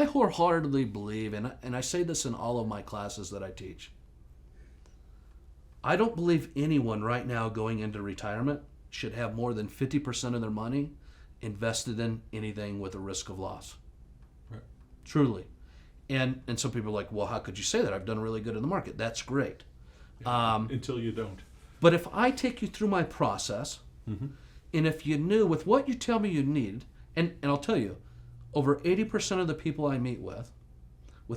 I wholeheartedly believe, and I say this in all of my classes that I teach, I don't believe anyone right now going into retirement should have more than 50% of their money invested in anything with a risk of loss. Right. Truly. And some people are like, well, how could you say that? I've done really good in the market. That's great. Yeah, until you don't. But if I take you through my process, Mm-hmm. and if you knew with what you tell me you need, and I'll tell you, over 80% of the people I meet with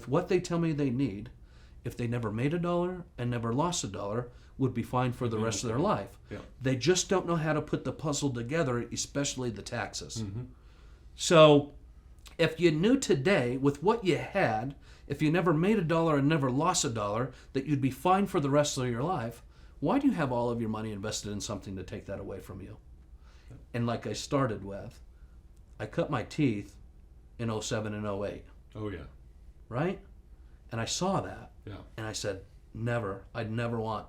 what they tell me they need, if they never made a dollar and never lost a dollar, would be fine for the rest of their life. Yeah. They just don't know how to put the puzzle together, especially the taxes. Mm-hmm. So if you knew today with what you had, if you never made a dollar and never lost a dollar, that you'd be fine for the rest of your life, why do you have all of your money invested in something to take that away from you? And like I started with, I cut my teeth in 07 and 08. Oh, yeah. Right? And I saw that. Yeah. And I said, I'd never want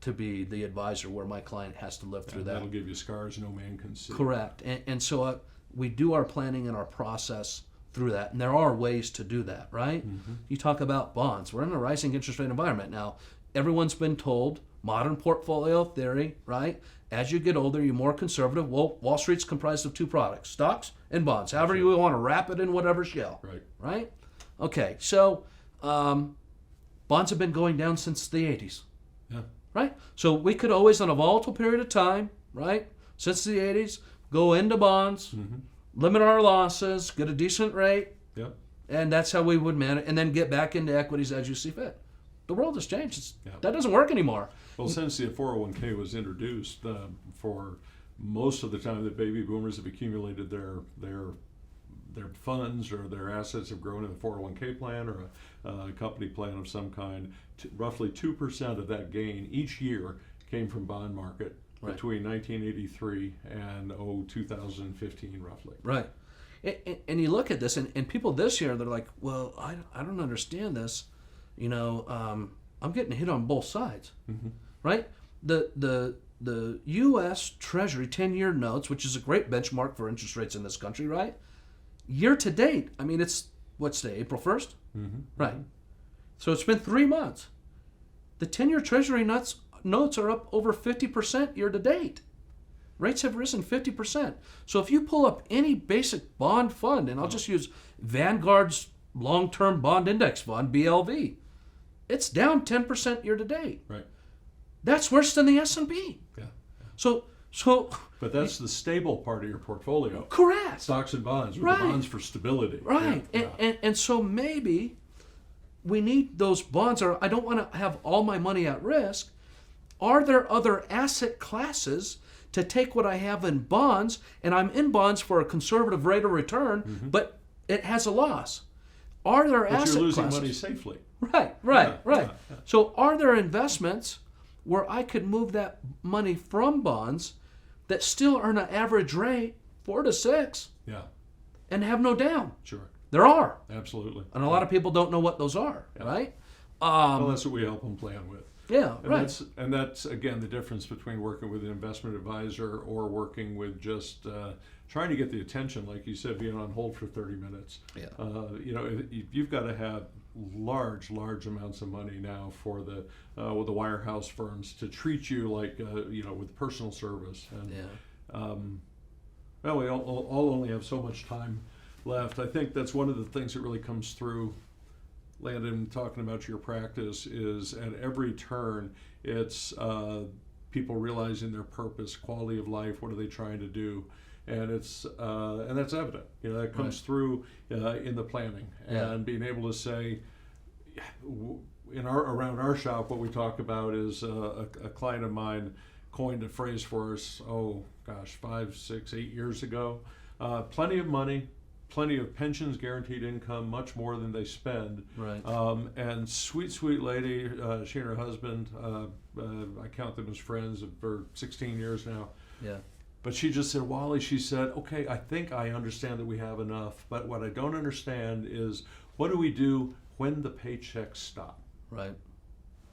to be the advisor where my client has to live through that. That'll give you scars no man can see. Correct. And so we do our planning and our process through that. And there are ways to do that, right? Mm-hmm. You talk about bonds. We're in a rising interest rate environment. Now, everyone's been told, modern portfolio theory, right? As you get older, you're more conservative. Well, Wall Street's comprised of two products, stocks and bonds. However you want to wrap it in whatever shell. Right. Right? Okay, so bonds have been going down since the 80s. Yeah. Right? So we could always, on a volatile period of time, right, since the 80s, go into bonds, Mm-hmm. limit our losses, get a decent rate, Yeah. and that's how we would manage, and then get back into equities as you see fit. The world has changed. Yeah. That doesn't work anymore. Well, since the 401k was introduced, for most of the time that baby boomers have accumulated their funds or their assets have grown in a 401k plan or a company plan of some kind, roughly 2% of that gain each year came from bond market between 1983 and 2015 roughly. Right. And you look at this, and people this year, they're like, well, I don't understand this. You know, I'm getting hit on both sides, Mm-hmm. right? The U.S. Treasury 10-year notes, which is a great benchmark for interest rates in this country, right? Year to date, I mean, it's, what's today, April 1st? Mm-hmm. Right. So it's been 3 months. The 10-year Treasury notes are up over 50% year to date. Rates have risen 50%. So if you pull up any basic bond fund, and I'll just use Vanguard's long-term bond index fund, BLV, it's down 10% year to date. Right. That's worse than the S&P. Yeah. So. But that's the stable part of your portfolio. Correct. Stocks and bonds, Right. the bonds for stability. Right. Yeah. And so maybe we need those bonds, or I don't want to have all my money at risk. Are there other asset classes to take what I have in bonds, and I'm in bonds for a conservative rate of return, Mm-hmm. but it has a loss? Are there But asset you're losing classes? money safely. Right. Yeah. So are there investments where I could move that money from bonds that still earn an average rate 4 to 6 Yeah. and have no down? Sure. There are. Absolutely. And a lot of people don't know what those are, right? Well, that's what we help them plan with. Yeah, And right. that's again the difference between working with an investment advisor or working with just trying to get the attention, like you said, being on hold for 30 minutes. Yeah. You've got to have large amounts of money now for the with the wirehouse firms to treat you like with personal service. And, Yeah. Well, we all only have so much time left. I think that's one of the things that really comes through, Landon, talking about your practice, is at every turn, it's people realizing their purpose, quality of life, what are they trying to do, and it's and that's evident. That comes through in the planning and being able to say, around our shop, what we talk about is a client of mine coined a phrase for us. Oh gosh, 5, 6, 8 years ago. Plenty of money. Plenty of pensions, guaranteed income, much more than they spend. Right. And sweet lady, she and her husband, I count them as friends for 16 years now. Yeah. But she just said, Wally, she said, okay, I think I understand that we have enough, but what I don't understand is what do we do when the paychecks stop? Right.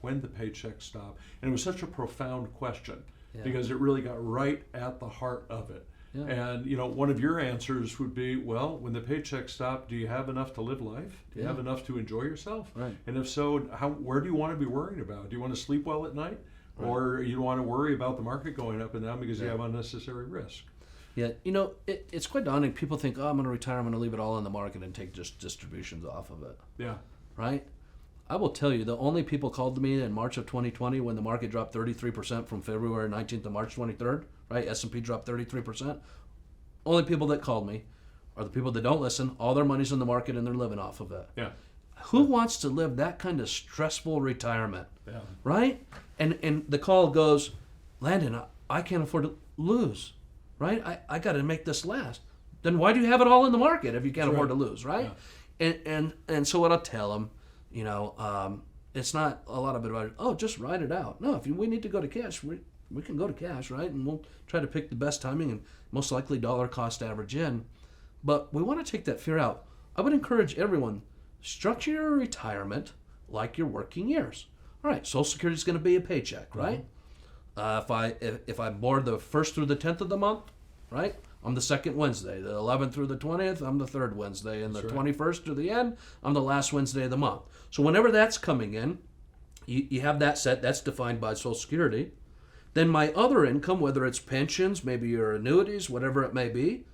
When the paychecks stop? And it was such a profound question Yeah. because it really got right at the heart of it. Yeah. And one of your answers would be, well, when the paycheck stop, do you have enough to live life? Do you have enough to enjoy yourself? Right. And if so, where do you want to be worrying about? Do you want to sleep well at night? Right. Or you don't want to worry about the market going up and down because you have unnecessary risk? Yeah, it's quite daunting. People think, oh, I'm going to retire, I'm going to leave it all in the market and take just distributions off of it. Yeah. Right? I will tell you, the only people called to me in March of 2020 when the market dropped 33% from February 19th to March 23rd, right? S&P dropped 33%. Only people that called me are the people that don't listen. All their money's in the market and they're living off of it. Yeah. Who wants to live that kind of stressful retirement? Yeah. Right? And the call goes, Landon, I can't afford to lose. Right? I got to make this last. Then why do you have it all in the market if you can't afford to lose, right? Yeah. And so what I'll tell them, it's not a lot of it about, oh, just ride it out. No, we need to go to cash, we can go to cash, right? And we'll try to pick the best timing and most likely dollar cost average in. But we want to take that fear out. I would encourage everyone, structure your retirement like your working years. All right, Social Security is going to be a paycheck, right? If I'm bored the 1st through the 10th of the month, right? I'm the 2nd Wednesday. The 11th through the 20th, I'm the 3rd Wednesday. And the 21st to the end, I'm the last Wednesday of the month. So whenever that's coming in, you have that set. That's defined by Social Security. Then my other income, whether it's pensions, maybe your annuities, whatever it may be,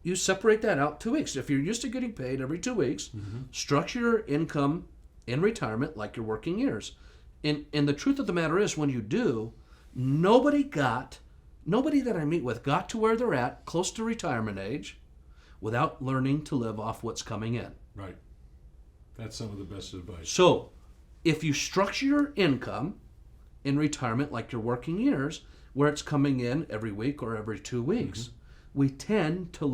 you separate that out 2 weeks. If you're used to getting paid every 2 weeks, structure your income in retirement like your working years. And the truth of the matter is, when you do, nobody that I meet with got to where they're at, close to retirement age, without learning to live off what's coming in. Right. That's some of the best advice. So, if you structure your income in retirement like your working years, where it's coming in every week or every 2 weeks, we tend to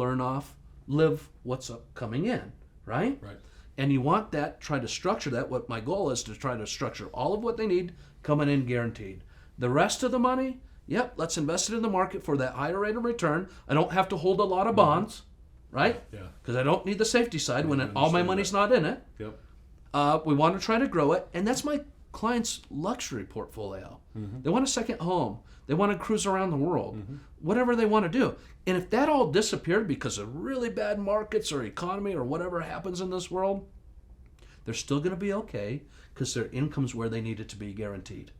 live what's coming in, right? Right. And you want that, try to structure that. What my goal is to try to structure all of what they need coming in guaranteed. The rest of the money, let's invest it in the market for that higher rate of return. I don't have to hold a lot of bonds, right? Yeah. Because I don't need the safety side when all my money's not in it. Yep. We want to try to grow it, and that's my client's luxury portfolio. They want a second home. They want to cruise around the world, whatever they want to do. And if that all disappeared because of really bad markets or economy or whatever happens in this world, they're still going to be okay because their income's where they need it to be guaranteed.